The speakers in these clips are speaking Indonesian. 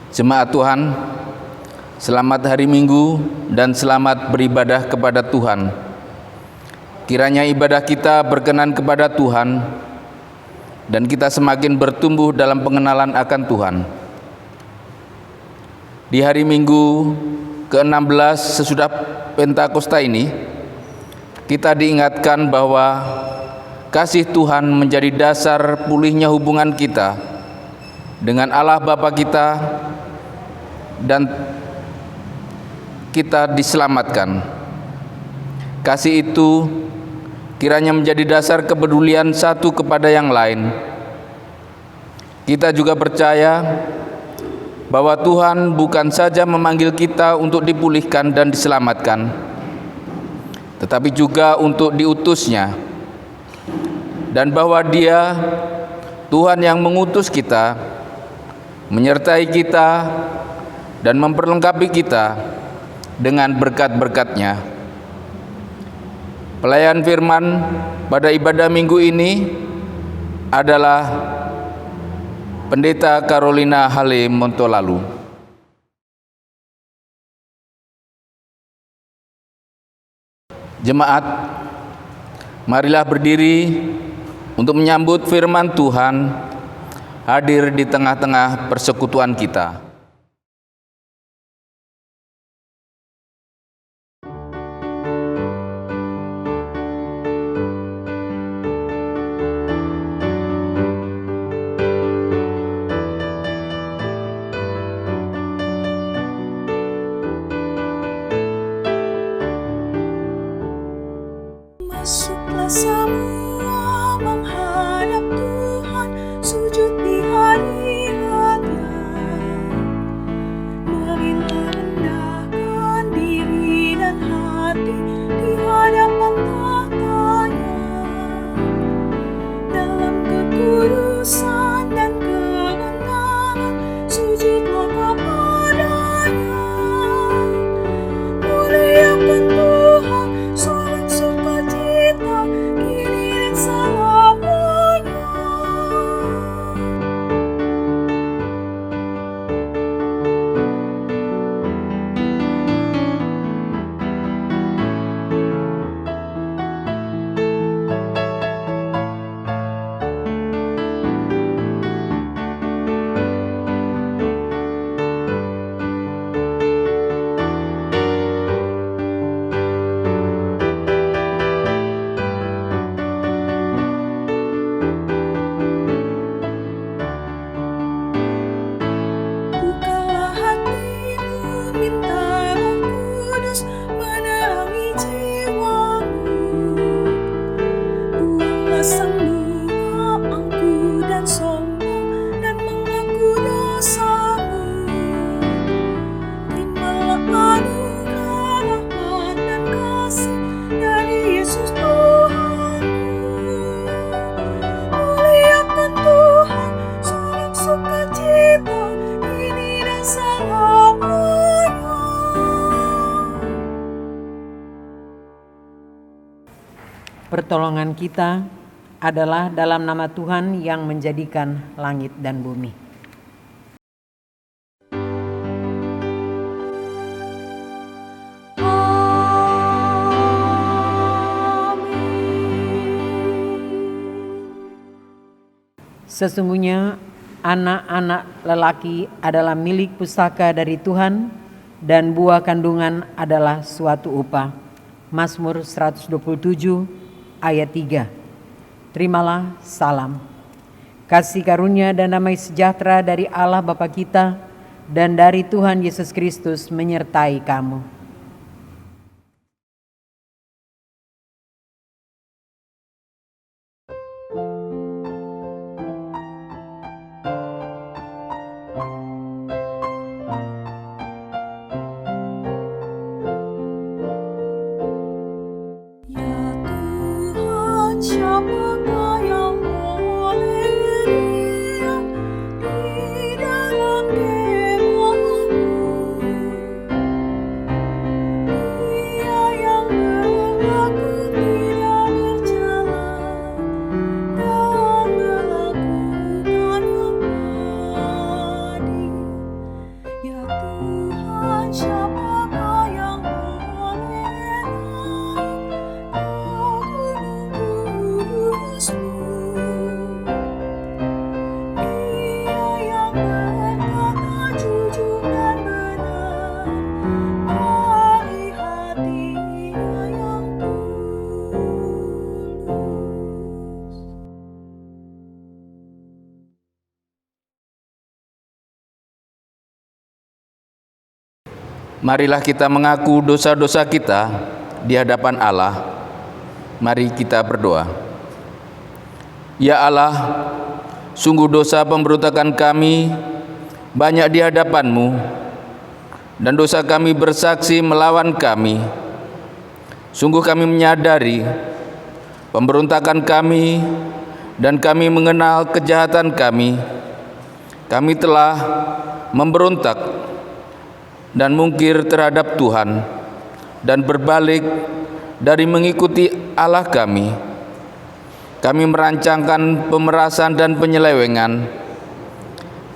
Jemaat Tuhan, selamat hari Minggu dan selamat beribadah kepada Tuhan. Kiranya ibadah kita berkenan kepada Tuhan dan kita semakin bertumbuh dalam pengenalan akan Tuhan. Di hari Minggu ke-16 sesudah Pentakosta ini, kita diingatkan bahwa kasih Tuhan menjadi dasar pulihnya hubungan kita dengan Allah Bapa kita dan kita diselamatkan. Kasih itu kiranya menjadi dasar kepedulian satu kepada yang lain. Kita juga percaya bahwa Tuhan bukan saja memanggil kita untuk dipulihkan dan diselamatkan, tetapi juga untuk diutusnya, dan bahwa Dia, Tuhan yang mengutus kita, menyertai kita dan memperlengkapi kita dengan berkat-berkat-Nya. Pelayan firman pada ibadah minggu ini adalah Pendeta Carolina Hale Montolalu. Jemaat, marilah berdiri untuk menyambut firman Tuhan hadir di tengah-tengah persekutuan kita. Masuklah semua menghadap Tuhan, sujud di hadirat-Nya. Marilah rendahkan diri dan hati di hadapan tahtanya. Dalam kekudusan dan kebenaran, sujudlah kepada-Nya. Muliakan Tuhan, sorak sukacita kini dan selamanya. Bukalah hatimu, minta Roh Kudus menerangi jiwamu. Buanglah semua angkuh dan sombong dan mengaku dosamu. Terimalah anugerah, rahmat dan kasih dari Yesus Tuhanmu. Muliakan Tuhan, sorak sukacita kini dan selamanya. Pertolongan kita adalah dalam nama Tuhan yang menjadikan langit dan bumi. Sesungguhnya anak-anak lelaki adalah milik pusaka dari Tuhan, dan buah kandungan adalah suatu upah. Mazmur 127 ayat 3. Terimalah salam, kasih karunia dan damai sejahtera dari Allah Bapa kita dan dari Tuhan Yesus Kristus menyertai kamu. Ya Tuhan, siapakah yang boleh riang di dalam kemah-Mu? Marilah kita mengaku dosa-dosa kita di hadapan Allah. Mari kita berdoa. Ya Allah, sungguh dosa pemberontakan kami banyak di hadapan-Mu, dan dosa kami bersaksi melawan kami. Sungguh kami menyadari pemberontakan kami, dan kami mengenal kejahatan kami. Kami telah memberontak dan mungkir terhadap Tuhan, dan berbalik dari mengikuti Allah kami. Kami merancangkan pemerasan dan penyelewengan.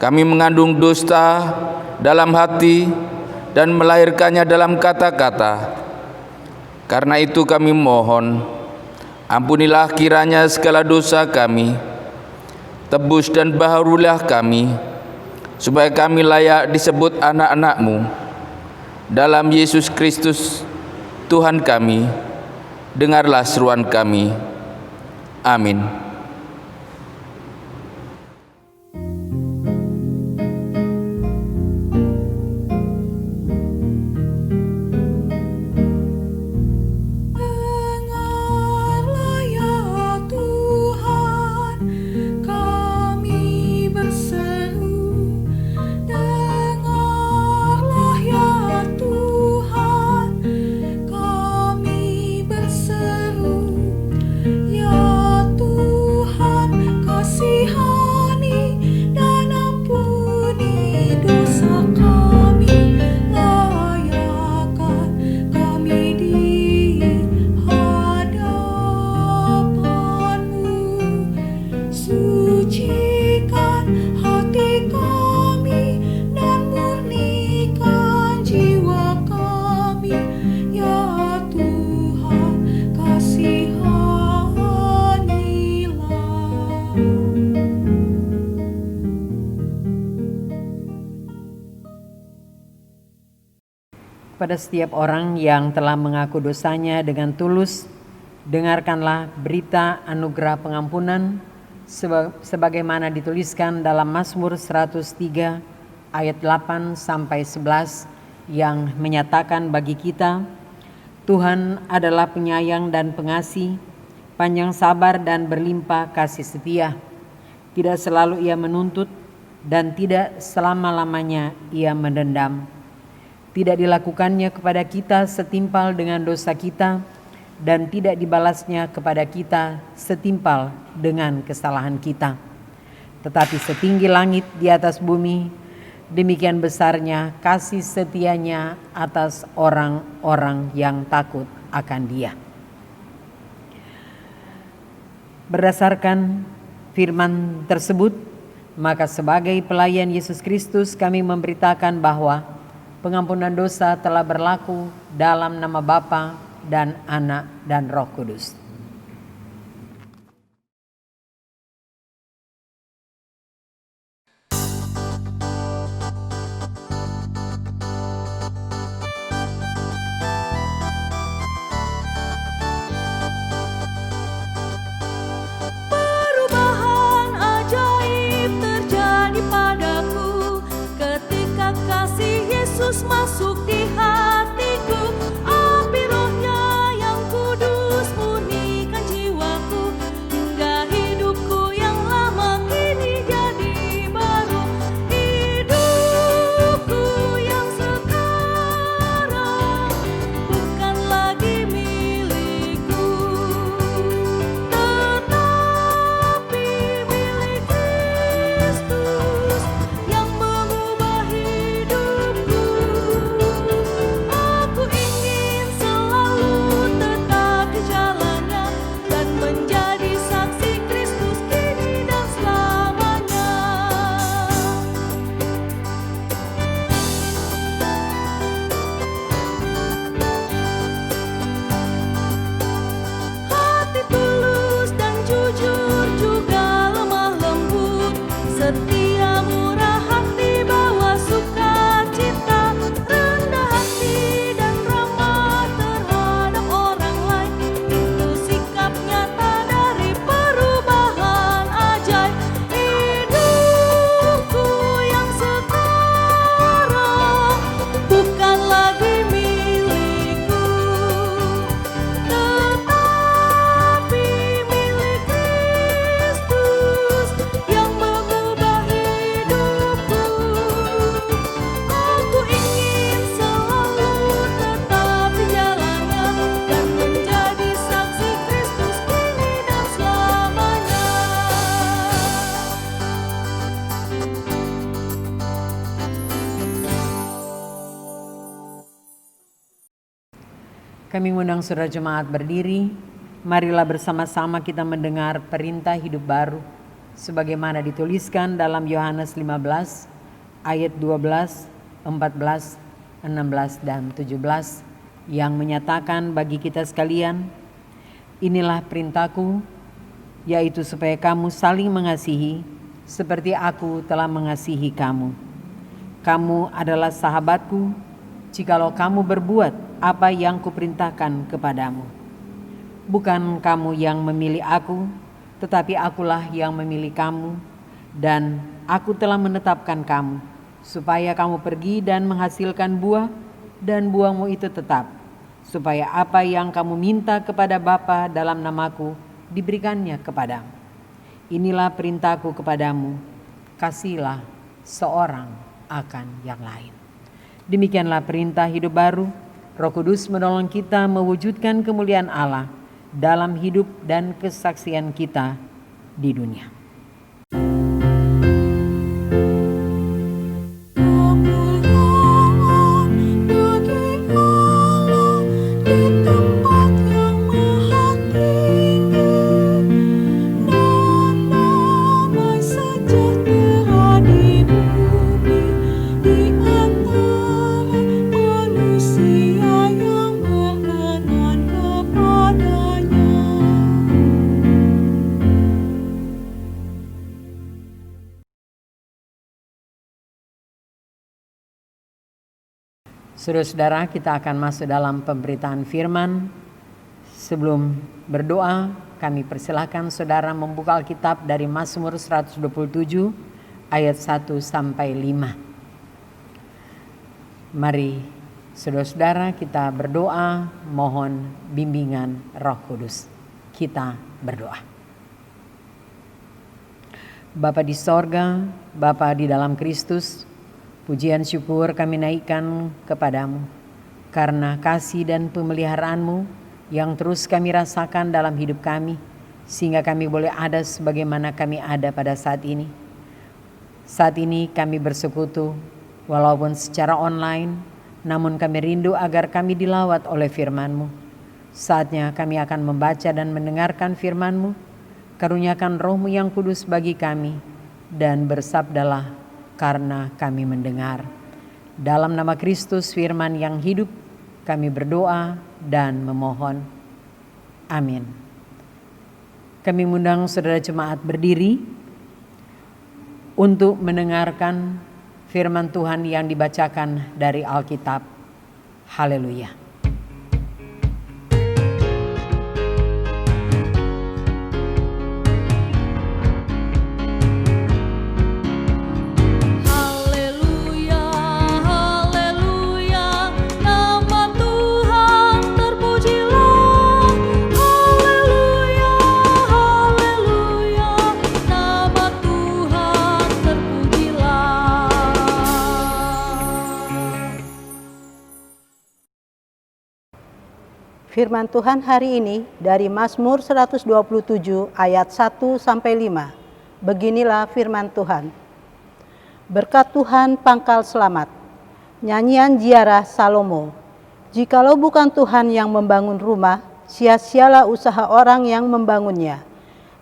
Kami mengandung dusta dalam hati dan melahirkannya dalam kata-kata. Karena itu kami mohon, ampunilah kiranya segala dosa kami, tebus dan baharulah kami, supaya kami layak disebut anak-anak-Mu. Dalam Yesus Kristus Tuhan kami, dengarlah seruan kami. Amin. Dengarlah ya Tuhan, kami berseru. Dengarlah ya Tuhan, kami berseru. Ya Tuhan, kasihani dan ampuni dosa kami. Layakkan kami di hadapan-Mu. Sucikan hati kami dan murnikan jiwa kami. Ya Tuhan, kasihanilah. Kepada setiap orang yang telah mengaku dosanya dengan tulus, dengarkanlah berita anugerah pengampunan sebagaimana dituliskan dalam Mazmur 103 ayat 8 sampai 11 yang menyatakan bagi kita, Tuhan adalah penyayang dan pengasih, panjang sabar dan berlimpah kasih setia. Tidak selalu Ia menuntut dan tidak selama-lamanya Ia mendendam. Tidak dilakukannya kepada kita setimpal dengan dosa kita, dan tidak dibalasnya kepada kita setimpal dengan kesalahan kita. Tetapi setinggi langit di atas bumi, demikian besarnya kasih setianya atas orang-orang yang takut akan Dia. Berdasarkan firman tersebut, maka sebagai pelayan Yesus Kristus kami memberitakan bahwa pengampunan dosa telah berlaku dalam nama Bapa dan Anak dan Roh Kudus. Perubahan ajaib terjadi padaku ketika kasih Yesus masuk di hatiku. Api Roh-Nya yang kudus murnikan jiwaku, hingga hidupku yang lama kini jadi baru. Hidupku yang sekarang bukan lagi milikku, tetapi milik Kristus yang mengubah hidupku. Aku ingin Kami mengundang saudara jemaat berdiri. Marilah bersama-sama kita mendengar perintah hidup baru sebagaimana dituliskan dalam Yohanes 15 ayat 12, 14, 16 dan 17 yang menyatakan bagi kita sekalian, inilah perintahku, yaitu supaya kamu saling mengasihi seperti aku telah mengasihi kamu. Kamu adalah sahabatku jikalau kamu berbuat apa yang kuperintahkan kepadamu. Bukan kamu yang memilih aku, tetapi akulah yang memilih kamu, dan aku telah menetapkan kamu, supaya kamu pergi dan menghasilkan buah, dan buahmu itu tetap, supaya apa yang kamu minta kepada Bapa dalam namaku, diberikannya kepadamu. Inilah perintahku kepadamu, kasihilah seorang akan yang lain. Demikianlah perintah hidup baru. Roh Kudus menolong kita mewujudkan kemuliaan Allah dalam hidup dan kesaksian kita di dunia. Saudara-saudara, kita akan masuk dalam pemberitaan firman. Sebelum berdoa, kami persilahkan saudara membuka Alkitab dari Mazmur 127 ayat 1 sampai 5. Mari saudara-saudara kita berdoa, mohon bimbingan Roh Kudus. Kita berdoa. Bapa di sorga, Bapa di dalam Kristus, pujian syukur kami naikkan kepadamu karena kasih dan pemeliharaanmu yang terus kami rasakan dalam hidup kami, sehingga kami boleh ada sebagaimana kami ada pada saat ini. Saat ini kami bersekutu walaupun secara online, namun kami rindu agar kami dilawat oleh firman-Mu. Saatnya kami akan membaca dan mendengarkan firman-Mu. Karuniakan Roh-Mu yang kudus bagi kami, dan bersabdalah karena kami mendengar. Dalam nama Kristus firman yang hidup, kami berdoa dan memohon. Amin. Kami mengundang saudara jemaat berdiri untuk mendengarkan firman Tuhan yang dibacakan dari Alkitab. Haleluya. Firman Tuhan hari ini dari Mazmur 127 ayat 1 sampai 5. Beginilah firman Tuhan. Berkat Tuhan pangkal selamat. Nyanyian ziarah Salomo. Jikalau bukan Tuhan yang membangun rumah, sia-sialah usaha orang yang membangunnya.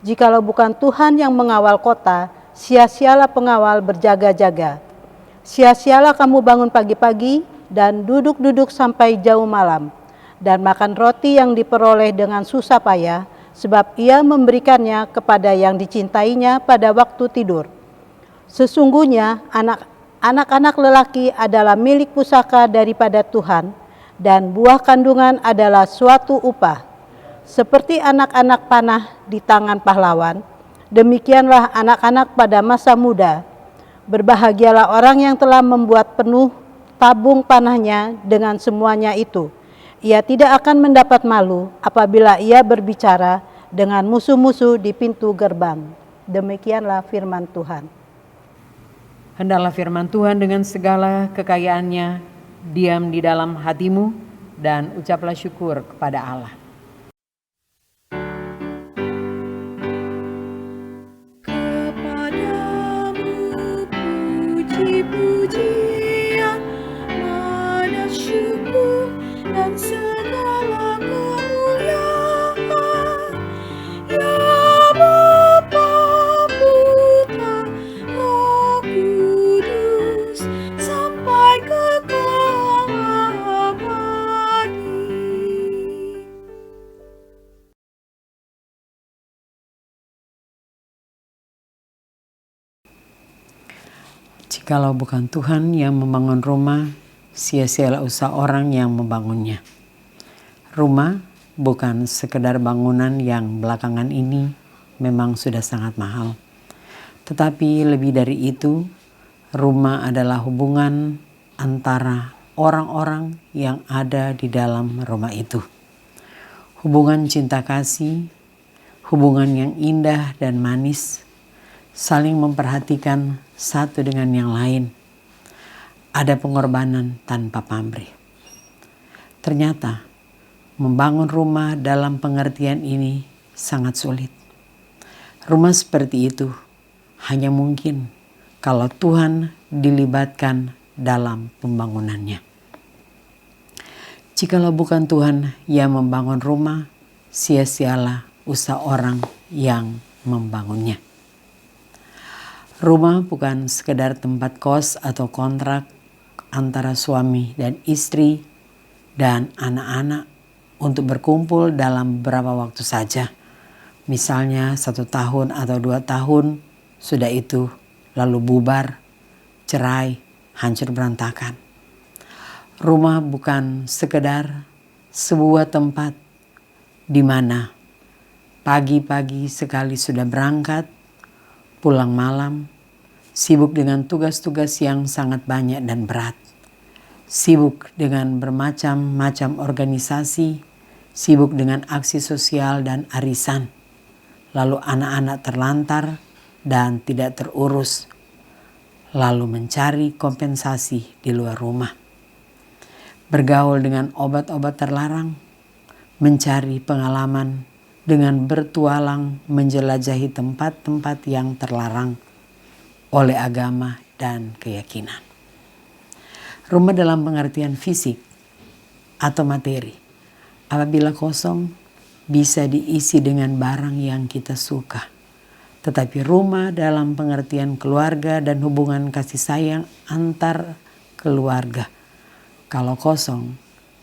Jikalau bukan Tuhan yang mengawal kota, sia-sialah pengawal berjaga-jaga. Sia-sialah kamu bangun pagi-pagi dan duduk-duduk sampai jauh malam, dan makan roti yang diperoleh dengan susah payah, sebab ia memberikannya kepada yang dicintainya pada waktu tidur. Sesungguhnya anak-anak lelaki adalah milik pusaka daripada Tuhan, dan buah kandungan adalah suatu upah. Seperti anak-anak panah di tangan pahlawan, demikianlah anak-anak pada masa muda. Berbahagialah orang yang telah membuat penuh tabung panahnya dengan semuanya itu. Ia tidak akan mendapat malu apabila ia berbicara dengan musuh-musuh di pintu gerbang. Demikianlah firman Tuhan. Hendaklah firman Tuhan dengan segala kekayaannya diam di dalam hatimu, dan ucaplah syukur kepada Allah. Kepadamu puji-pujian, syukur dan segala Jikalau bukan Tuhan yang membangun rumah, sia-sialah usaha orang yang membangunnya. Rumah bukan sekedar bangunan yang belakangan ini memang sudah sangat mahal. Tetapi lebih dari itu, rumah adalah hubungan antara orang-orang yang ada di dalam rumah itu. Hubungan cinta kasih, hubungan yang indah dan manis, saling memperhatikan satu dengan yang lain. Ada pengorbanan tanpa pamrih. Ternyata membangun rumah dalam pengertian ini sangat sulit. Rumah seperti itu hanya mungkin kalau Tuhan dilibatkan dalam pembangunannya. Jikalau bukan Tuhan yang membangun rumah, sia-sialah usaha orang yang membangunnya. Rumah bukan sekedar tempat kos atau kontrak antara suami dan istri dan anak-anak untuk berkumpul dalam beberapa waktu saja. Misalnya 1 tahun atau 2 tahun, sudah itu lalu bubar, cerai, hancur berantakan. Rumah bukan sekedar sebuah tempat di mana pagi-pagi sekali sudah berangkat, pulang malam, sibuk dengan tugas-tugas yang sangat banyak dan berat. Sibuk dengan bermacam-macam organisasi, sibuk dengan aksi sosial dan arisan. Lalu anak-anak terlantar dan tidak terurus. Lalu mencari kompensasi di luar rumah. Bergaul dengan obat-obat terlarang, mencari pengalaman dengan bertualang menjelajahi tempat-tempat yang terlarang oleh agama dan keyakinan. Rumah dalam pengertian fisik atau materi, apabila kosong bisa diisi dengan barang yang kita suka. Tetapi rumah dalam pengertian keluarga dan hubungan kasih sayang antar keluarga, kalau kosong,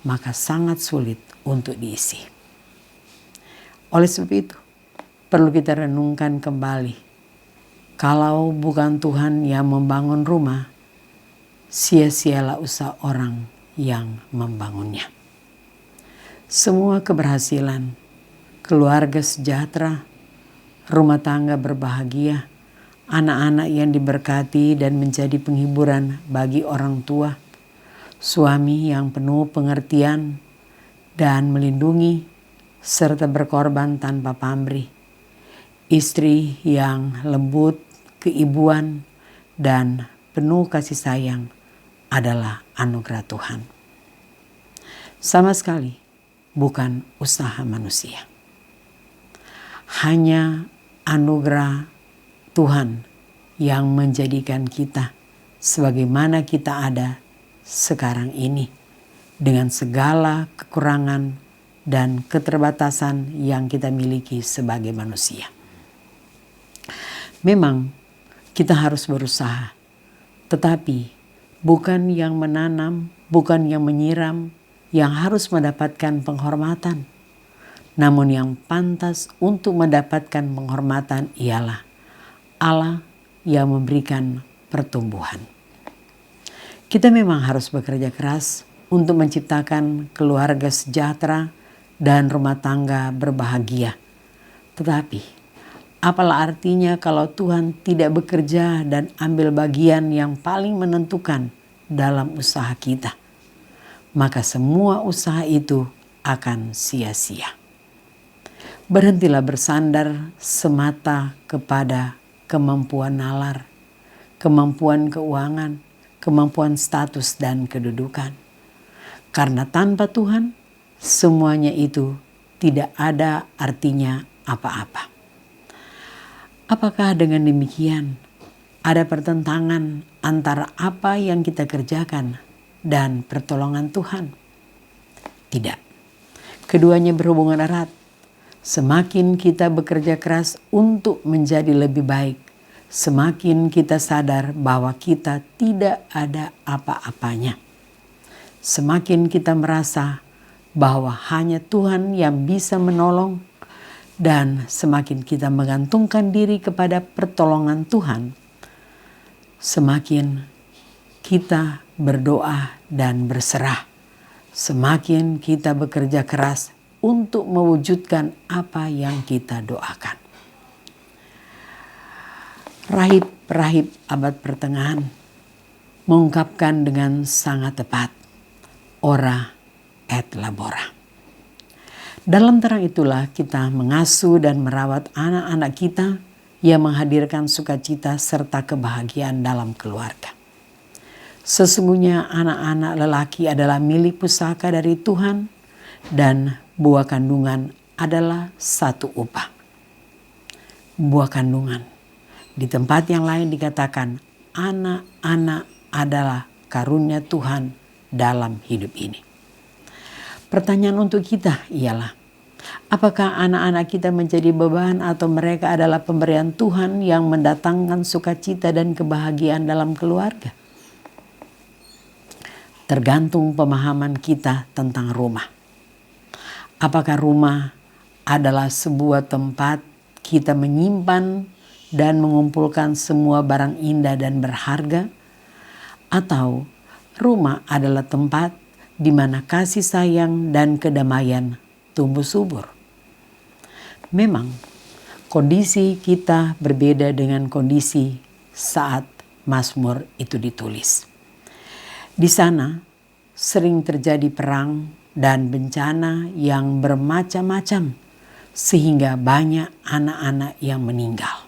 maka sangat sulit untuk diisi. Oleh sebab itu, perlu kita renungkan kembali. Kalau bukan Tuhan yang membangun rumah, sia-sialah usaha orang yang membangunnya. Semua keberhasilan, keluarga sejahtera, rumah tangga berbahagia, anak-anak yang diberkati dan menjadi penghiburan bagi orang tua, suami yang penuh pengertian dan melindungi serta berkorban tanpa pamrih, istri yang lembut, keibuan, dan penuh kasih sayang adalah anugerah Tuhan. Sama sekali bukan usaha manusia. Hanya anugerah Tuhan yang menjadikan kita sebagaimana kita ada sekarang ini, dengan segala kekurangan dan keterbatasan yang kita miliki sebagai manusia. Memang kita harus berusaha, tetapi bukan yang menanam, bukan yang menyiram yang harus mendapatkan penghormatan. Namun yang pantas untuk mendapatkan penghormatan ialah Allah yang memberikan pertumbuhan. Kita memang harus bekerja keras untuk menciptakan keluarga sejahtera dan rumah tangga berbahagia. Tetapi, apalah artinya kalau Tuhan tidak bekerja dan ambil bagian yang paling menentukan dalam usaha kita? Maka semua usaha itu akan sia-sia. Berhentilah bersandar semata kepada kemampuan nalar, kemampuan keuangan, kemampuan status dan kedudukan. Karena tanpa Tuhan, semuanya itu tidak ada artinya apa-apa. Apakah dengan demikian ada pertentangan antara apa yang kita kerjakan dan pertolongan Tuhan? Tidak. Keduanya berhubungan erat. Semakin kita bekerja keras untuk menjadi lebih baik, semakin kita sadar bahwa kita tidak ada apa-apanya. Semakin kita merasa bahwa hanya Tuhan yang bisa menolong, dan semakin kita menggantungkan diri kepada pertolongan Tuhan, semakin kita berdoa dan berserah, semakin kita bekerja keras untuk mewujudkan apa yang kita doakan. Rahib-rahib abad pertengahan mengungkapkan dengan sangat tepat, ora et labora. Dalam terang itulah kita mengasuh dan merawat anak-anak kita yang menghadirkan sukacita serta kebahagiaan dalam keluarga. Sesungguhnya anak-anak lelaki adalah milik pusaka dari Tuhan dan buah kandungan adalah satu upah. Buah kandungan. Di tempat yang lain dikatakan anak-anak adalah karunia Tuhan dalam hidup ini. Pertanyaan untuk kita ialah, apakah anak-anak kita menjadi beban atau mereka adalah pemberian Tuhan yang mendatangkan sukacita dan kebahagiaan dalam keluarga? Tergantung pemahaman kita tentang rumah. Apakah rumah adalah sebuah tempat kita menyimpan dan mengumpulkan semua barang indah dan berharga? Atau rumah adalah tempat di mana kasih sayang dan kedamaian tumbuh subur? Memang kondisi kita berbeda dengan kondisi saat Mazmur itu ditulis. Di sana sering terjadi perang dan bencana yang bermacam-macam sehingga banyak anak-anak yang meninggal.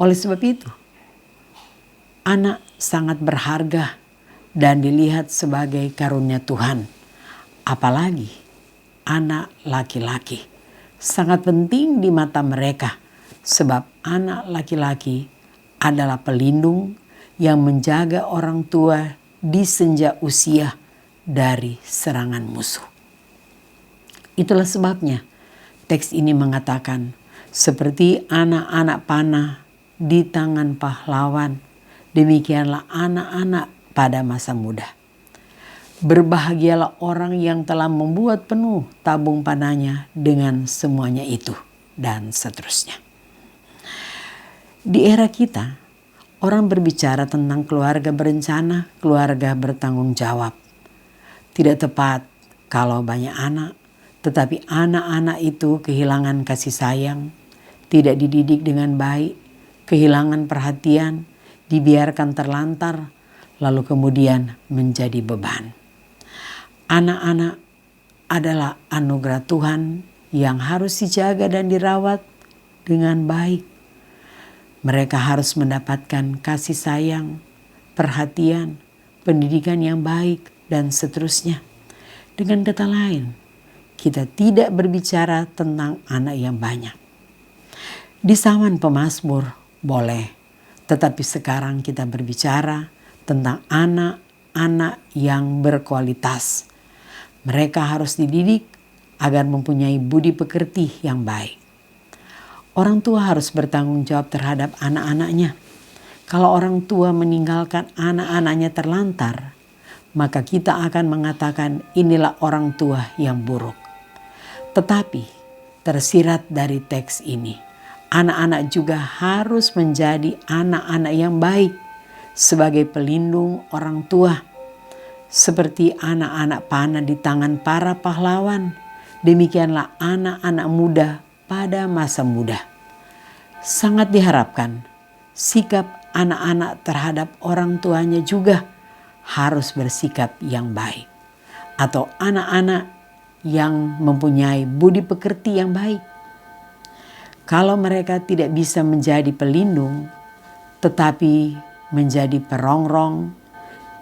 Oleh sebab itu, anak sangat berharga dan dilihat sebagai karunia Tuhan. Apalagi anak laki-laki sangat penting di mata mereka, sebab anak laki-laki adalah pelindung yang menjaga orang tua di senja usia dari serangan musuh. Itulah sebabnya teks ini mengatakan, seperti anak-anak panah di tangan pahlawan, demikianlah anak-anak pada masa muda. Berbahagialah orang yang telah membuat penuh tabung panahnya dengan semuanya itu, dan seterusnya. Di era kita, orang berbicara tentang keluarga berencana, keluarga bertanggung jawab. Tidak tepat kalau banyak anak, tetapi anak-anak itu kehilangan kasih sayang, tidak dididik dengan baik, kehilangan perhatian, dibiarkan terlantar, lalu kemudian menjadi beban. Anak-anak adalah anugerah Tuhan yang harus dijaga dan dirawat dengan baik. Mereka harus mendapatkan kasih sayang, perhatian, pendidikan yang baik, dan seterusnya. Dengan kata lain, kita tidak berbicara tentang anak yang banyak. Di zaman pemazmur boleh, tetapi sekarang kita berbicara tentang anak-anak yang berkualitas. Mereka harus dididik agar mempunyai budi pekerti yang baik. Orang tua harus bertanggung jawab terhadap anak-anaknya. Kalau orang tua meninggalkan anak-anaknya terlantar, maka kita akan mengatakan inilah orang tua yang buruk. Tetapi tersirat dari teks ini, anak-anak juga harus menjadi anak-anak yang baik sebagai pelindung orang tua. Seperti anak-anak panah di tangan para pahlawan, demikianlah anak-anak muda pada masa muda. Sangat diharapkan sikap anak-anak terhadap orang tuanya juga harus bersikap yang baik, atau anak-anak yang mempunyai budi pekerti yang baik. Kalau mereka tidak bisa menjadi pelindung, tetapi menjadi perongrong,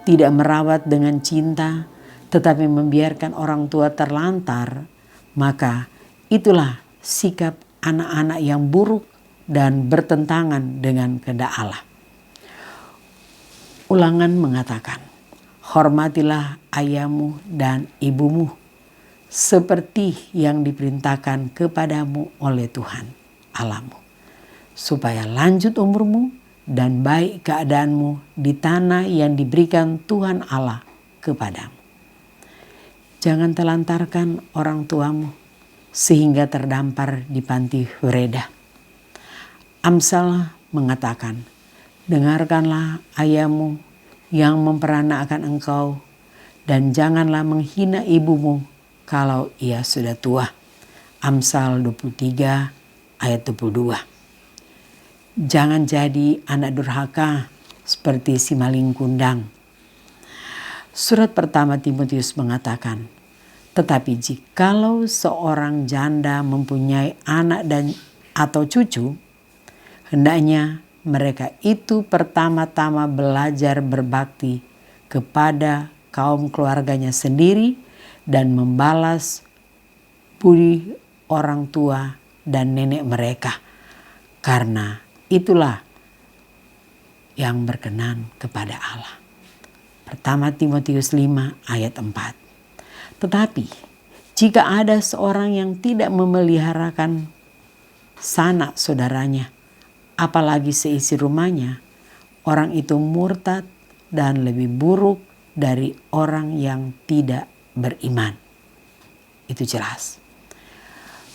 tidak merawat dengan cinta, tetapi membiarkan orang tua terlantar, maka itulah sikap anak-anak yang buruk dan bertentangan dengan kehendak Allah. Ulangan mengatakan, hormatilah ayahmu dan ibumu seperti yang diperintahkan kepadamu oleh Tuhan Allahmu, supaya lanjut umurmu dan baik keadaanmu di tanah yang diberikan Tuhan Allah kepadamu. Jangan telantarkan orang tuamu sehingga terdampar di panti Wereda. Amsal mengatakan, dengarkanlah ayahmu yang memperanak engkau, dan janganlah menghina ibumu kalau ia sudah tua. Amsal 23 ayat 22. Jangan jadi anak durhaka seperti si maling kundang. Surat pertama Timotius mengatakan, tetapi jikalau seorang janda mempunyai anak dan atau cucu, hendaknya mereka itu pertama-tama belajar berbakti kepada kaum keluarganya sendiri dan membalas budi orang tua dan nenek mereka, karena itulah yang berkenan kepada Allah. Pertama Timotius 5 ayat 4. Tetapi jika ada seorang yang tidak memeliharakan sanak saudaranya, apalagi seisi rumahnya, orang itu murtad dan lebih buruk dari orang yang tidak beriman. Itu jelas.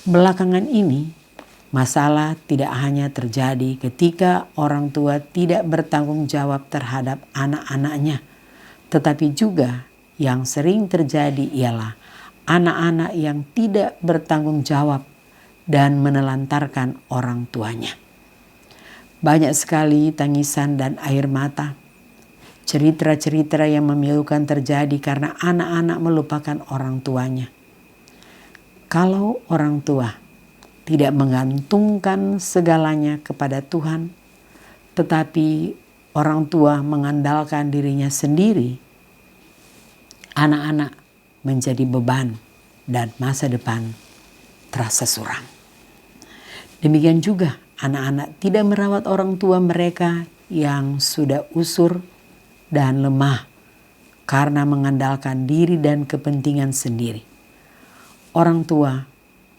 Belakangan ini, masalah tidak hanya terjadi ketika orang tua tidak bertanggung jawab terhadap anak-anaknya, tetapi juga yang sering terjadi ialah anak-anak yang tidak bertanggung jawab dan menelantarkan orang tuanya. Banyak sekali tangisan dan air mata, cerita-cerita yang memilukan terjadi karena anak-anak melupakan orang tuanya. Kalau orang tua tidak menggantungkan segalanya kepada Tuhan, tetapi orang tua mengandalkan dirinya sendiri, anak-anak menjadi beban dan masa depan terasa suram. Demikian juga anak-anak tidak merawat orang tua mereka yang sudah usur dan lemah karena mengandalkan diri dan kepentingan sendiri. Orang tua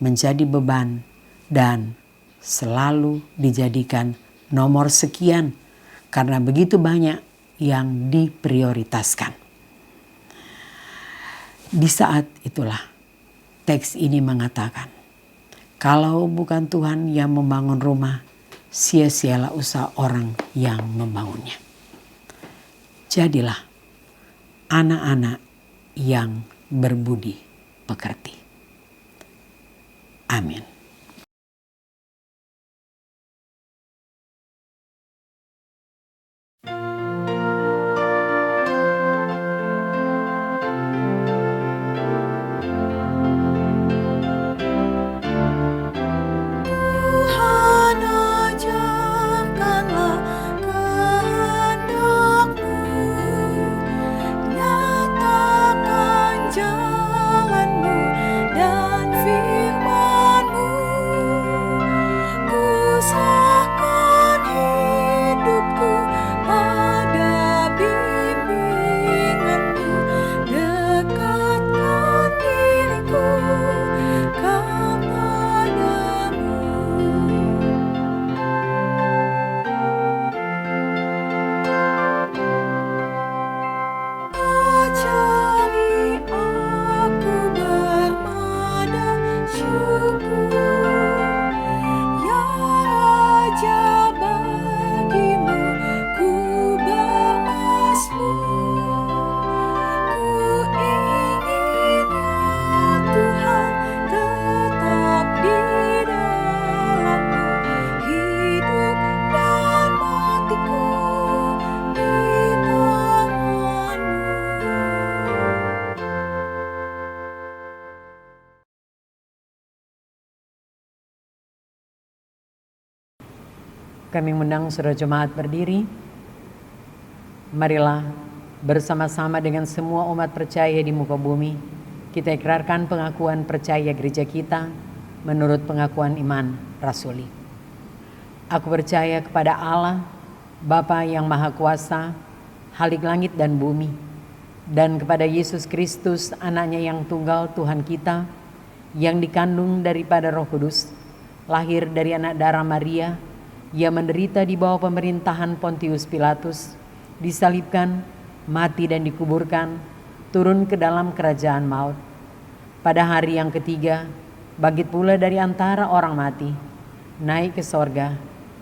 menjadi beban dan selalu dijadikan nomor sekian karena begitu banyak yang diprioritaskan. Di saat itulah teks ini mengatakan, kalau bukan Tuhan yang membangun rumah, sia-sialah usaha orang yang membangunnya. Jadilah anak-anak yang berbudi pekerti. Amin. Tuhan ajarkanlah kehendak-Mu, nyatakan jalan-Mu dan firman-Mu. Kusahkan hidupku pada bimbingan-Mu, dekatkan diriku kepadamu. Ajari aku bermada syukur, ya Raja, bagimu ku bermazmur. Ku ingin ya Tuhan tetap di dalam-Mu, hidup dan matiku di tangan-Mu. Kami mengundang saudara jemaat berdiri. Marilah bersama-sama dengan semua umat percaya di muka bumi, kita ikrarkan pengakuan percaya gereja kita menurut pengakuan iman rasuli. Aku percaya kepada Allah, Bapa yang Maha Kuasa, Khalik langit dan bumi, dan kepada Yesus Kristus, anaknya yang tunggal Tuhan kita, yang dikandung daripada Roh Kudus, lahir dari anak darah Maria, ia menderita di bawah pemerintahan Pontius Pilatus, disalibkan, mati dan dikuburkan, turun ke dalam kerajaan maut. Pada hari yang ketiga, bangkit pula dari antara orang mati, naik ke sorga,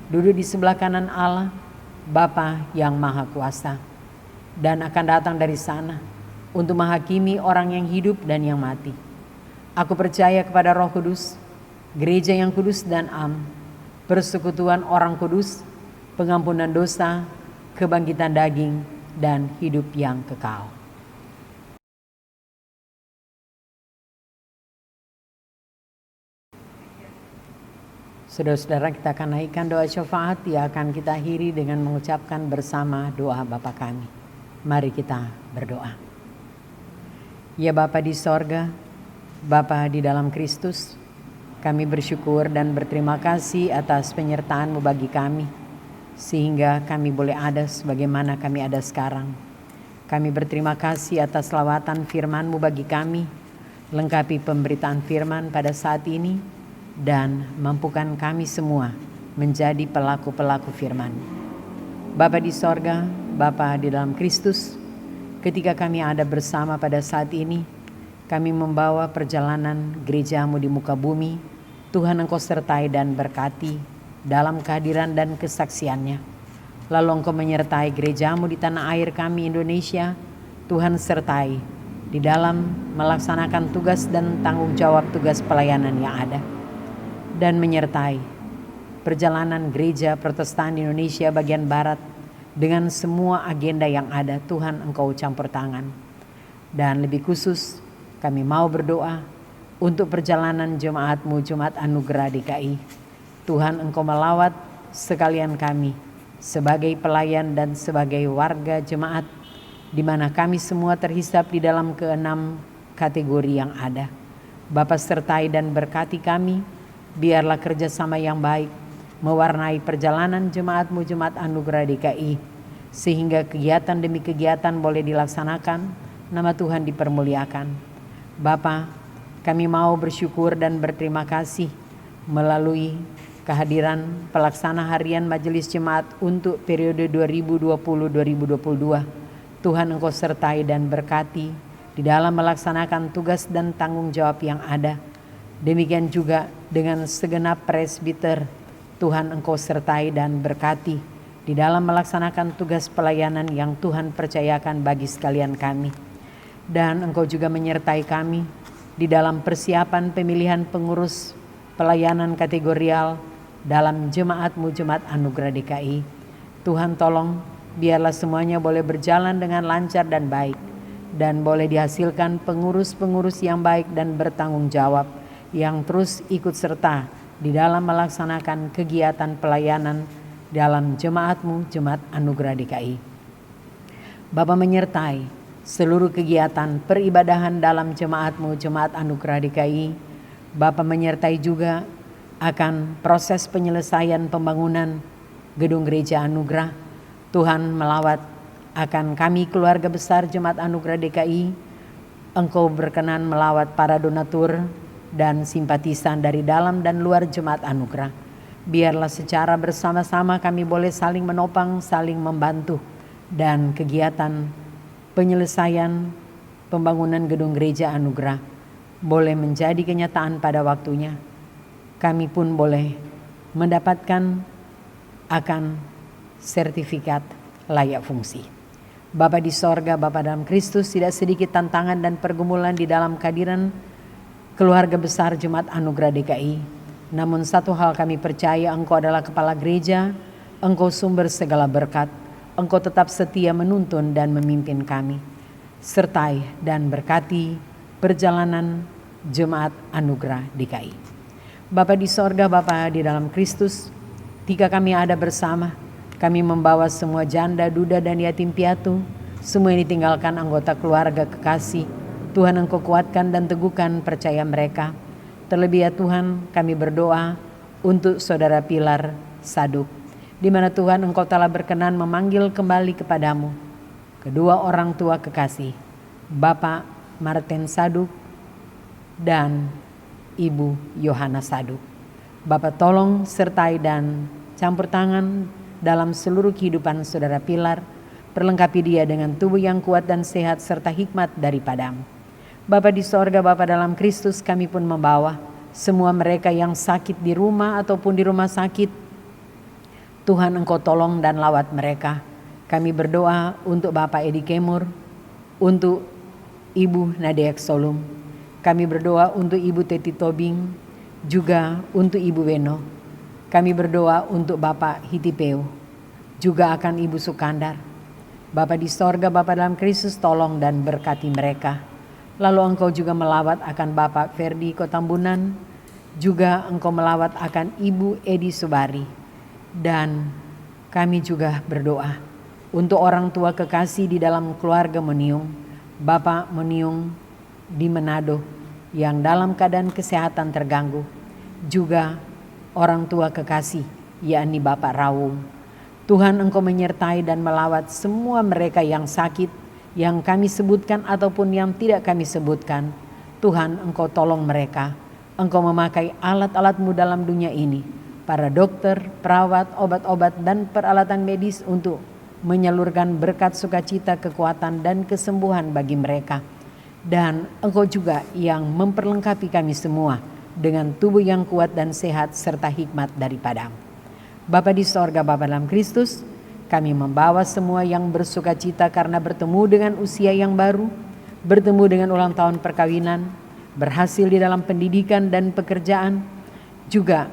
duduk di sebelah kanan Allah, Bapa yang Maha Kuasa. dan akan datang dari sana untuk menghakimi orang yang hidup dan yang mati. Aku percaya kepada Roh Kudus, gereja yang kudus dan am, persekutuan orang kudus, pengampunan dosa, kebangkitan daging, dan hidup yang kekal. Saudara-saudara, kita akan naikkan doa syafaat yang akan kita akhiri dengan mengucapkan bersama doa Bapa kami. Mari kita berdoa. Ya Bapa di sorga, Bapa di dalam Kristus, kami bersyukur dan berterima kasih atas penyertaan-Mu bagi kami, sehingga kami boleh ada sebagaimana kami ada sekarang. Kami berterima kasih atas lawatan firman-Mu bagi kami, lengkapi pemberitaan firman pada saat ini, dan mampukan kami semua menjadi pelaku-pelaku firman. Bapa di sorga, Bapa di dalam Kristus, ketika kami ada bersama pada saat ini, kami membawa perjalanan gereja-Mu di muka bumi. Tuhan, Engkau sertai dan berkati dalam kehadiran dan kesaksiannya. Lalu Engkau menyertai gereja-Mu di tanah air kami Indonesia. Tuhan sertai di dalam melaksanakan tugas dan tanggung jawab tugas pelayanan yang ada, dan menyertai perjalanan gereja Protestan di Indonesia bagian Barat dengan semua agenda yang ada. Tuhan, Engkau campur tangan. Dan lebih khusus kami mau berdoa untuk perjalanan jemaat-Mu, Jemaat Anugerah DKI. Tuhan, Engkau melawat sekalian kami sebagai pelayan dan sebagai warga jemaat, di mana kami semua terhisap di dalam ke-6 kategori yang ada. Bapa sertai dan berkati kami. Biarlah kerjasama yang baik mewarnai perjalanan jemaat-Mu, Jemaat Anugerah DKI, sehingga kegiatan demi kegiatan boleh dilaksanakan, nama Tuhan dipermuliakan. Bapa, kami mau bersyukur dan berterima kasih melalui kehadiran pelaksana harian Majelis Jemaat untuk periode 2020-2022. Tuhan, Engkau sertai dan berkati di dalam melaksanakan tugas dan tanggung jawab yang ada. Demikian juga dengan segenap presbiter, Tuhan, Engkau sertai dan berkati di dalam melaksanakan tugas pelayanan yang Tuhan percayakan bagi sekalian kami. Dan Engkau juga menyertai kami di dalam persiapan pemilihan pengurus pelayanan kategorial dalam jemaat-Mu, Jemaat Anugerah DKI. Tuhan, tolong biarlah semuanya boleh berjalan dengan lancar dan baik, dan boleh dihasilkan pengurus-pengurus yang baik dan bertanggung jawab, yang terus ikut serta di dalam melaksanakan kegiatan pelayanan dalam jemaat-Mu, Jemaat Anugerah DKI. Bapa menyertai seluruh kegiatan peribadahan dalam jemaat-Mu, Jemaat Anugerah DKI. Bapa menyertai juga akan proses penyelesaian pembangunan gedung gereja Anugerah. Tuhan melawat akan kami keluarga besar Jemaat Anugerah DKI. Engkau berkenan melawat para donatur dan simpatisan dari dalam dan luar Jemaat Anugerah. Biarlah secara bersama-sama kami boleh saling menopang, saling membantu, dan kegiatan penyelesaian pembangunan gedung gereja Anugerah boleh menjadi kenyataan pada waktunya. Kami pun boleh mendapatkan akan sertifikat layak fungsi. Bapa di sorga, Bapa dalam Kristus, tidak sedikit tantangan dan pergumulan di dalam kehadiran keluarga besar Jemaat Anugerah DKI. Namun satu hal kami percaya, Engkau adalah kepala gereja, Engkau sumber segala berkat, Engkau tetap setia menuntun dan memimpin kami. Sertai dan berkati perjalanan Jemaat Anugerah DKI. Bapa di sorga, Bapa di dalam Kristus, ketika kami ada bersama, kami membawa semua janda, duda, dan yatim piatu, semua yang ditinggalkan anggota keluarga kekasih. Tuhan, Engkau kuatkan dan teguhkan percaya mereka. Terlebih ya Tuhan, kami berdoa untuk Saudara Pilar Saduk, di mana Tuhan Engkau telah berkenan memanggil kembali kepadamu kedua orang tua kekasih, Bapak Martin Saduk dan Ibu Yohana Saduk. Bapak tolong sertai dan campur tangan dalam seluruh kehidupan Saudara Pilar, perlengkapi dia dengan tubuh yang kuat dan sehat serta hikmat daripadamu. Bapa di sorga, Bapa dalam Kristus, kami pun membawa semua mereka yang sakit di rumah ataupun di rumah sakit. Tuhan, Engkau tolong dan lawat mereka. Kami berdoa untuk Bapak Edi Kemur, untuk Ibu Nadia Solum. Kami berdoa untuk Ibu Teti Tobing, juga untuk Ibu Weno. Kami berdoa untuk Bapak Hitipeo, juga akan Ibu Sukandar. Bapa di sorga, Bapa dalam Kristus, tolong dan berkati mereka. Lalu Engkau juga melawat akan Bapak Ferdi Kotambunan, juga Engkau melawat akan Ibu Edi Subari. Dan kami juga berdoa untuk orang tua kekasih di dalam keluarga Moniung, Bapak Moniung di Manado yang dalam keadaan kesehatan terganggu, juga orang tua kekasih yakni Bapak Rawung. Tuhan, Engkau menyertai dan melawat semua mereka yang sakit, yang kami sebutkan ataupun yang tidak kami sebutkan. Tuhan, Engkau tolong mereka. Engkau memakai alat-alat-Mu dalam dunia ini, para dokter, perawat, obat-obat, dan peralatan medis untuk menyalurkan berkat sukacita, kekuatan, dan kesembuhan bagi mereka. Dan Engkau juga yang memperlengkapi kami semua dengan tubuh yang kuat dan sehat serta hikmat daripada-Mu. Bapa di sorga, Bapa dalam Kristus, kami membawa semua yang bersukacita karena bertemu dengan usia yang baru, bertemu dengan ulang tahun perkawinan, berhasil di dalam pendidikan dan pekerjaan, juga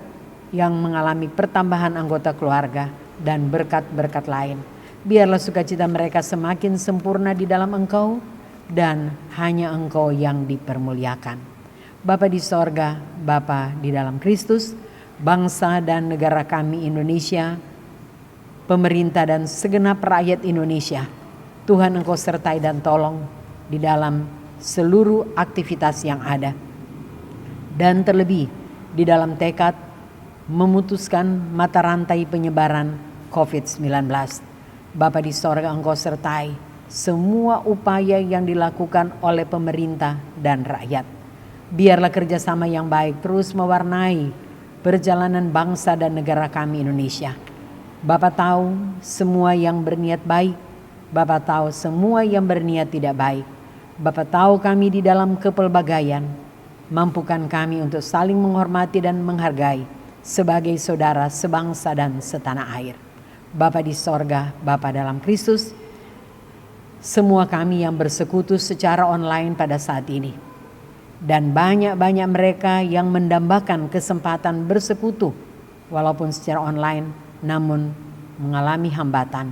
yang mengalami pertambahan anggota keluarga dan berkat-berkat lain. Biarlah sukacita mereka semakin sempurna di dalam Engkau, dan hanya Engkau yang dipermuliakan. Bapa di sorga, Bapa di dalam Kristus, bangsa dan negara kami Indonesia, pemerintah dan segenap rakyat Indonesia, Tuhan Engkau sertai dan tolong di dalam seluruh aktivitas yang ada. Dan terlebih di dalam tekad memutuskan mata rantai penyebaran COVID-19. Bapa di sorga, Engkau sertai semua upaya yang dilakukan oleh pemerintah dan rakyat. Biarlah kerjasama yang baik terus mewarnai perjalanan bangsa dan negara kami Indonesia. Bapa tahu semua yang berniat baik, Bapa tahu semua yang berniat tidak baik. Bapa tahu kami di dalam kepelbagaian, mampukan kami untuk saling menghormati dan menghargai sebagai saudara sebangsa dan setanah air. Bapa di sorga, Bapa dalam Kristus, semua kami yang bersekutu secara online pada saat ini, dan banyak-banyak mereka yang mendambakan kesempatan bersekutu walaupun secara online namun mengalami hambatan.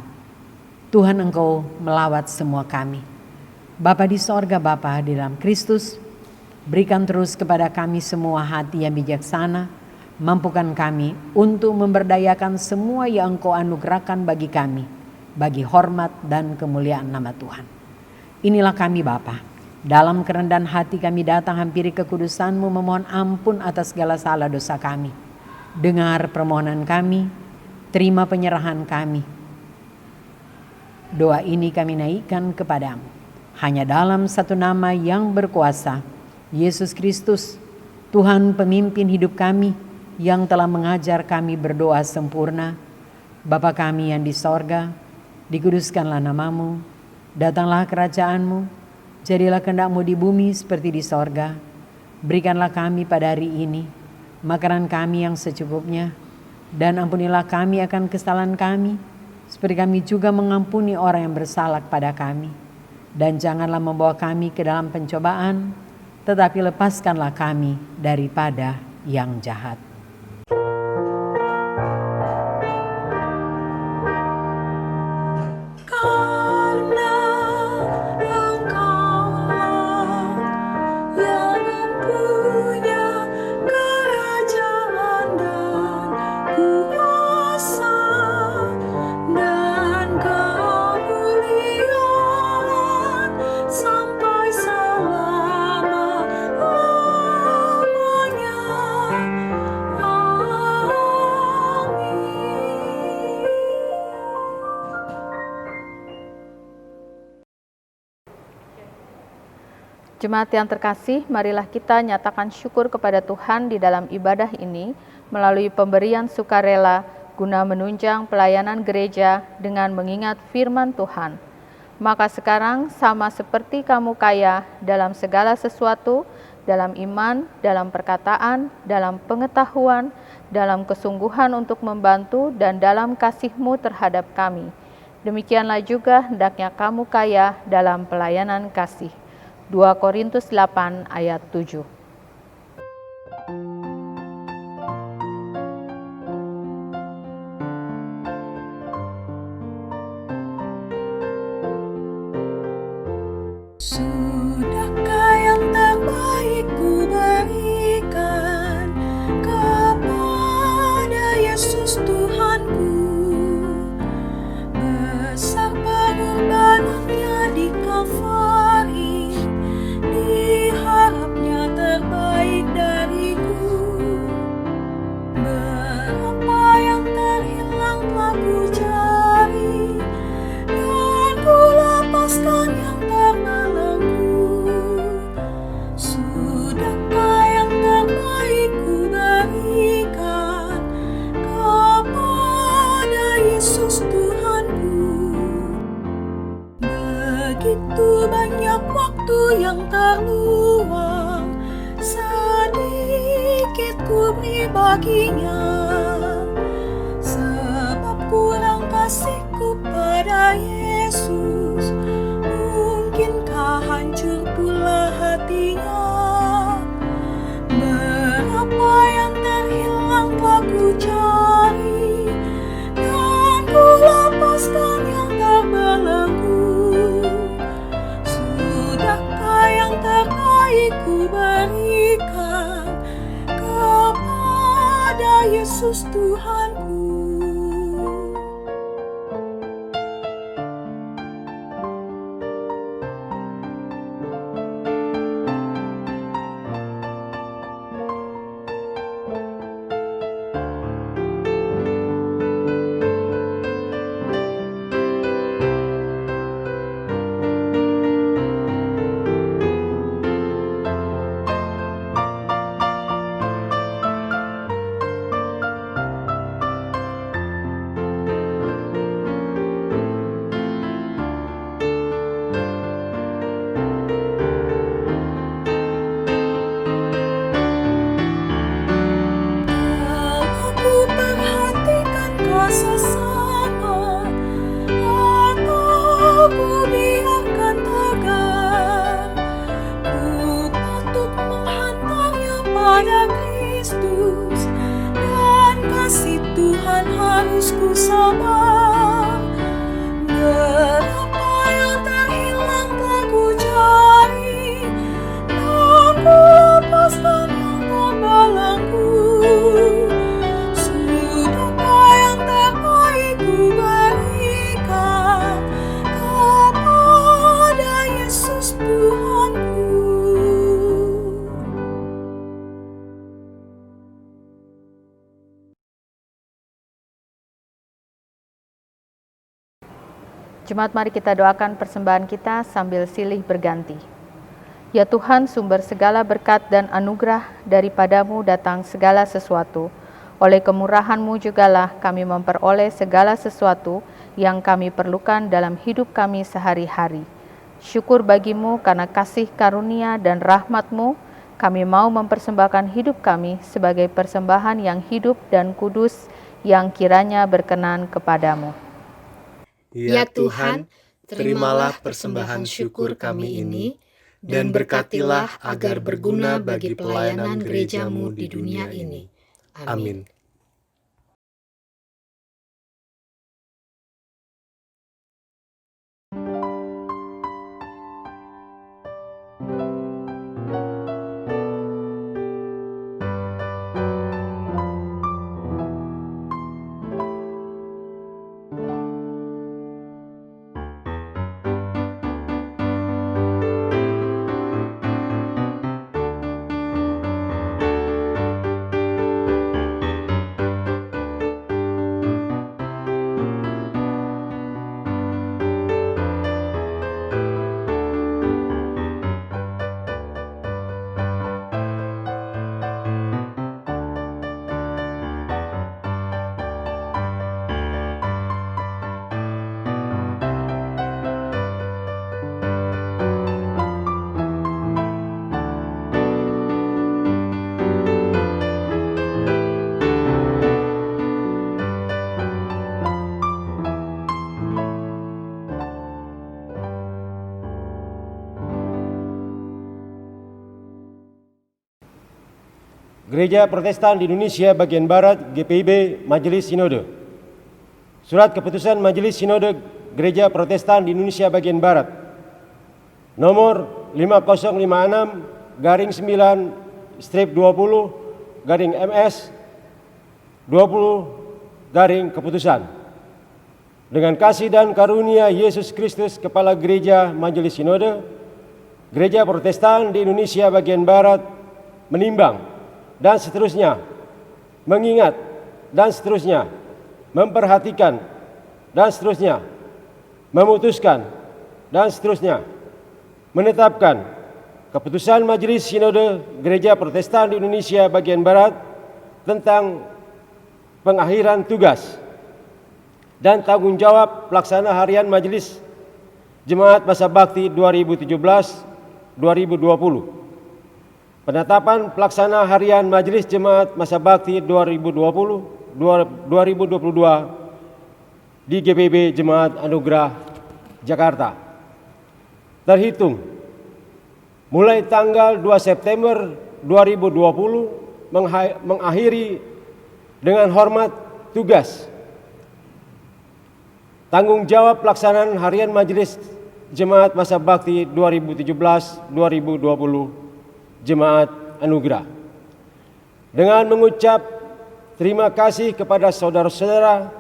Tuhan, Engkau melawat semua kami. Bapa di sorga, Bapa di dalam Kristus, berikan terus kepada kami semua hati yang bijaksana, mampukan kami untuk memberdayakan semua yang Engkau anugerahkan bagi kami, bagi hormat dan kemuliaan nama Tuhan. Inilah kami Bapa, dalam kerendahan hati kami datang hampiri kekudusan-Mu memohon ampun atas segala salah dosa kami. Dengar permohonan kami, terima penyerahan kami. Doa ini kami naikkan kepadamu, hanya dalam satu nama yang berkuasa, Yesus Kristus, Tuhan pemimpin hidup kami, yang telah mengajar kami berdoa sempurna. Bapa kami yang di sorga, dikuduskanlah nama-Mu, datanglah kerajaan-Mu, jadilah kehendak-Mu di bumi seperti di sorga. Berikanlah kami pada hari ini makanan kami yang secukupnya, dan ampunilah kami akan kesalahan kami, seperti kami juga mengampuni orang yang bersalah kepada kami. Dan janganlah membawa kami ke dalam pencobaan, tetapi lepaskanlah kami daripada yang jahat. Jemaat yang terkasih, marilah kita nyatakan syukur kepada Tuhan di dalam ibadah ini melalui pemberian sukarela guna menunjang pelayanan gereja dengan mengingat firman Tuhan. Maka sekarang sama seperti kamu kaya dalam segala sesuatu, dalam iman, dalam perkataan, dalam pengetahuan, dalam kesungguhan untuk membantu dan dalam kasih-Mu terhadap kami. Demikianlah juga hendaknya kamu kaya dalam pelayanan kasih. 2 Korintus 8 ayat 7. Sudahkah yang terbaik ku berikan kepada Yesus Tuhanku? Besar pengorbanannya di Kalvari, diharapnya terbaik dariku. Berapa yang terhilang telah ku cari, dan ku lepaskan yang terbelenggu. Sudahkah yang terbaik ku berikan kepada Yesus Tuhanku? Begitu banyak waktu yang terluang, sedikit ku beri baginya. Sebab kurang kasihku pada Yesus, mungkinkah hancur pula hatinya? Berapa yang terhilang telah ku cari, dan ku lepaskan yang terbelenggu. Sudahkah yang terbaik ku berikan kepada Yesus Tuhanku? Harus ku sabar. Berapa yang terhilang telah ku cari, dan ku lepaskan yang terbelenggu. Sudahkah yang terbaik ku berikan kepada Yesus Tuhanku? Jemaat, mari kita doakan persembahan kita sambil silih berganti. Ya Tuhan, sumber segala berkat dan anugerah, daripadamu datang segala sesuatu. Oleh kemurahan-Mu jugalah kami memperoleh segala sesuatu yang kami perlukan dalam hidup kami sehari-hari. Syukur bagi-Mu karena kasih karunia dan rahmat-Mu, kami mau mempersembahkan hidup kami sebagai persembahan yang hidup dan kudus yang kiranya berkenan kepadamu. Ya Tuhan, terimalah persembahan syukur kami ini, dan berkatilah agar berguna bagi pelayanan gereja-Mu di dunia ini. Amin. Gereja Protestan di Indonesia bagian Barat GPIB Majelis Sinode. Surat Keputusan Majelis Sinode Gereja Protestan di Indonesia bagian Barat nomor 5056-9/20 20 keputusan. Dengan kasih dan karunia Yesus Kristus Kepala Gereja Majelis Sinode, Gereja Protestan di Indonesia bagian Barat menimbang dan seterusnya, mengingat dan seterusnya, memperhatikan dan seterusnya, memutuskan dan seterusnya, menetapkan keputusan Majelis Sinode Gereja Protestan di Indonesia bagian Barat tentang pengakhiran tugas dan tanggung jawab pelaksana harian Majelis Jemaat Masa Bakti 2017-2020. Penetapan pelaksana harian Majelis Jemaat Masa Bakti 2020-2022 di GPIB Jemaat Anugerah Jakarta. Terhitung mulai tanggal 2 September 2020 mengakhiri dengan hormat tugas tanggung jawab pelaksanaan harian Majelis Jemaat Masa Bakti 2017-2020 Jemaat Anugerah. Dengan mengucap terima kasih kepada saudara-saudara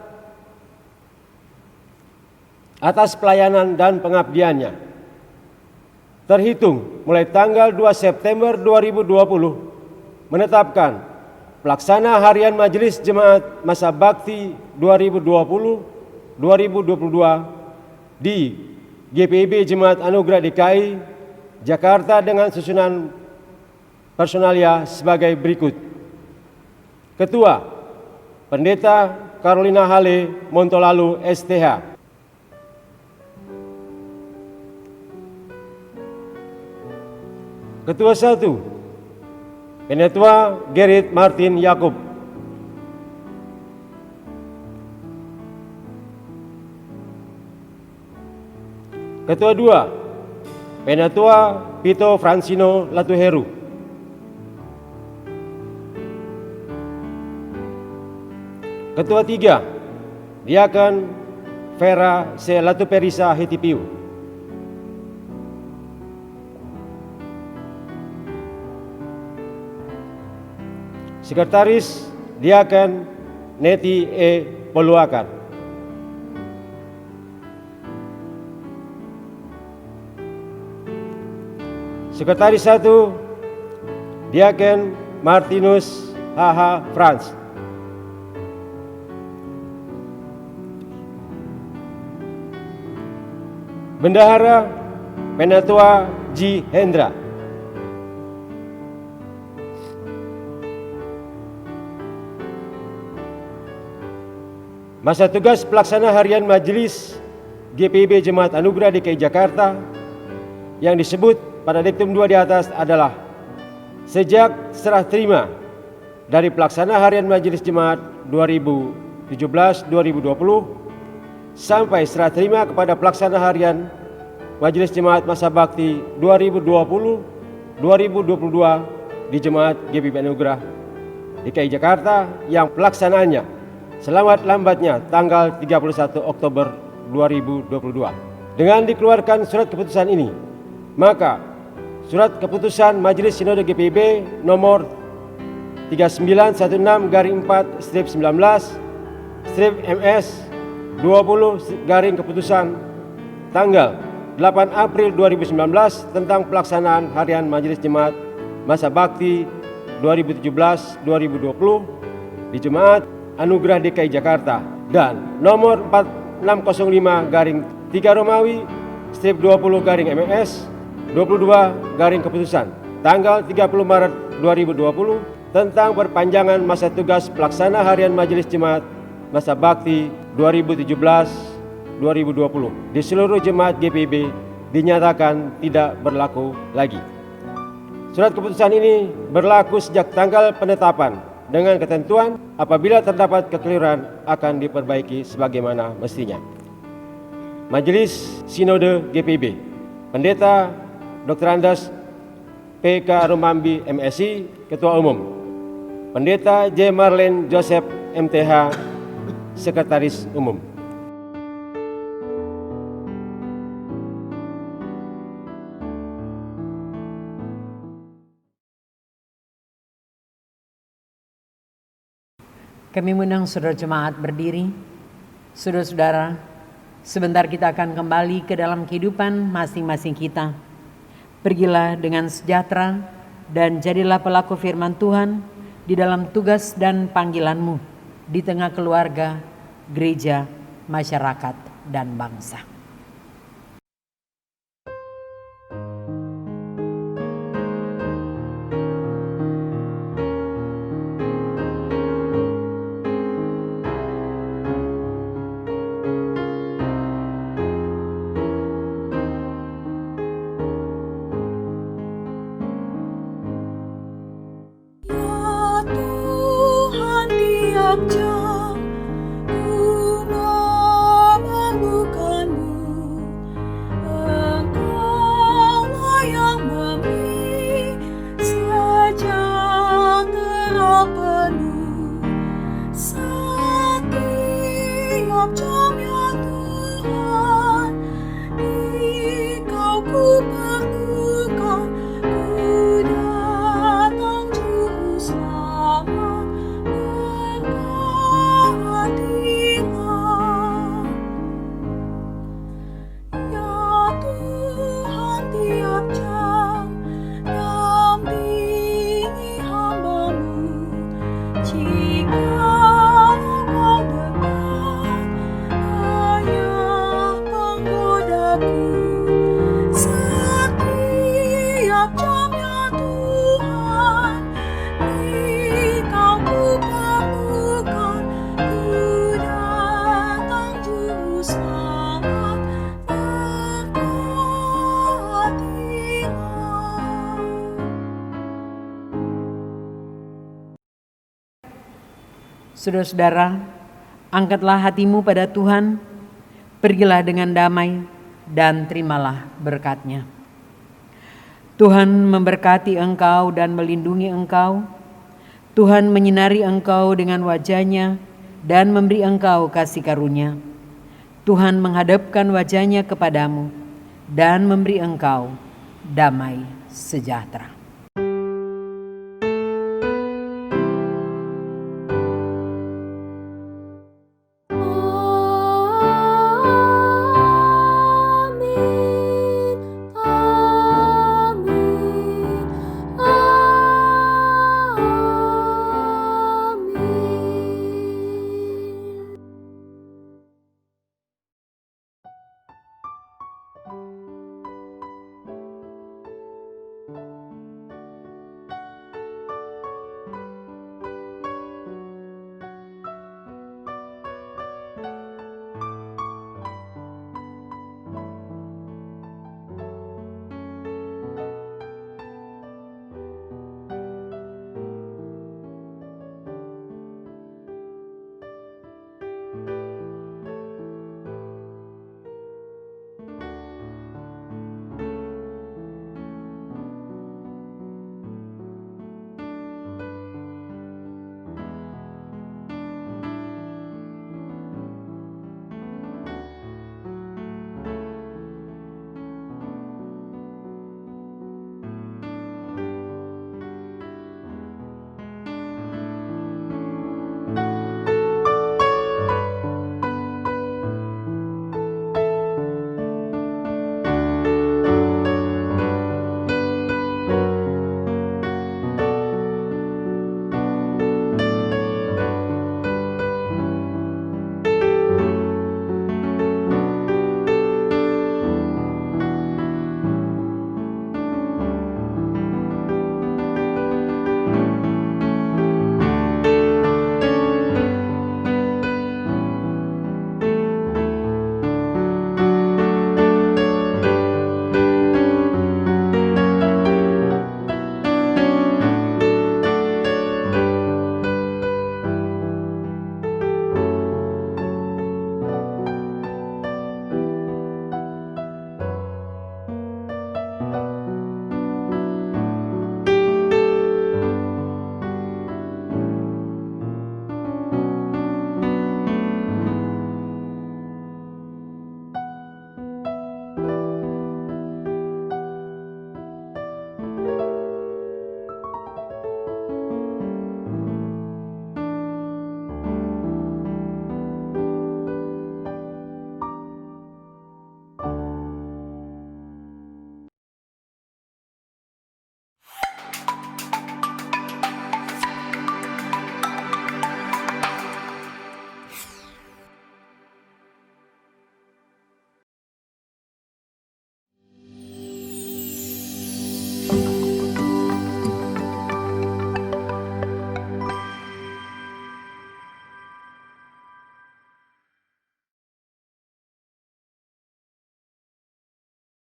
atas pelayanan dan pengabdiannya. Terhitung mulai tanggal 2 September 2020 menetapkan pelaksana harian Majelis Jemaat Masa Bakti 2020-2022 di GPIB Jemaat Anugerah DKI Jakarta dengan susunan personalia sebagai berikut. Ketua, Pendeta Carolina Hale Montolalu STH. Ketua 1, Pendeta Gerrit Martin Yakob. Ketua 2, Pendeta Pito Francino Latuheru. Ketua 3, Diaken Vera C. Latuperisa Hetipiu. Sekretaris Diaken Neti E. Poluakan. Sekretaris 1, Diaken Martinus H.H. Franz. Bendahara Penatua G. Hendra. Masa tugas pelaksana harian Majelis GPIB Jemaat Anugerah DKI Jakarta yang disebut pada diktum 2 di atas adalah sejak serah terima dari pelaksana harian Majelis Jemaat 2017-2020 sampai serah terima kepada pelaksana harian Majelis Jemaat Masa Bakti 2020-2022 di Jemaat GPIB Anugerah DKI Jakarta yang pelaksanaannya selamat-lambatnya tanggal 31 Oktober 2022. Dengan dikeluarkan surat keputusan ini, maka surat keputusan Majelis Sinode GPIB nomor 3916-4/19/MS 20 keputusan tanggal 8 April 2019 tentang pelaksanaan harian Majelis Jemaat Masa Bakti 2017-2020 di Jemaat Anugerah DKI Jakarta dan nomor 4605-3 Romawi /20-MS 22 keputusan tanggal 30 Maret 2020 tentang perpanjangan masa tugas pelaksana harian Majelis Jemaat Masa Bakti 2017-2020 di seluruh jemaat GPIB dinyatakan tidak berlaku lagi. Surat keputusan ini berlaku sejak tanggal penetapan dengan ketentuan apabila terdapat kekeliruan akan diperbaiki sebagaimana mestinya. Majelis Sinode GPIB, Pendeta Dr. Andes P.K. Rumambi MSI, Ketua Umum. Pendeta J. Marlen Joseph MTH, Sekretaris Umum. Kami mengundang saudara jemaat berdiri. Saudara-saudara, sebentar kita akan kembali ke dalam kehidupan masing-masing kita. Pergilah dengan sejahtera dan jadilah pelaku firman Tuhan di dalam tugas dan panggilanmu di tengah keluarga, gereja, masyarakat, dan bangsa. Ya Tuhan, tiap jam ku memerlukanmu. Engkaulah yang memberi sejahtera penuh. Setiap jam ya Tuhan, Engkau ku perlukan. Ku datang juru selamat, berkatilah. Ya Tuhan, tiap jam dampingi hamba-Mu. Jikalau Kau dekat, ayah penggodaku. Setiap jam ya Tuhan, Engkau ku perlukan. Ku datang juru selamat, berkatilah. Saudara-saudara, angkatlah hatimu pada Tuhan, pergilah dengan damai dan terimalah berkat-Nya. Tuhan memberkati engkau dan melindungi engkau. Tuhan menyinari engkau dengan wajah-Nya dan memberi engkau kasih karunia. Tuhan menghadapkan wajah-Nya kepadamu dan memberi engkau damai sejahtera.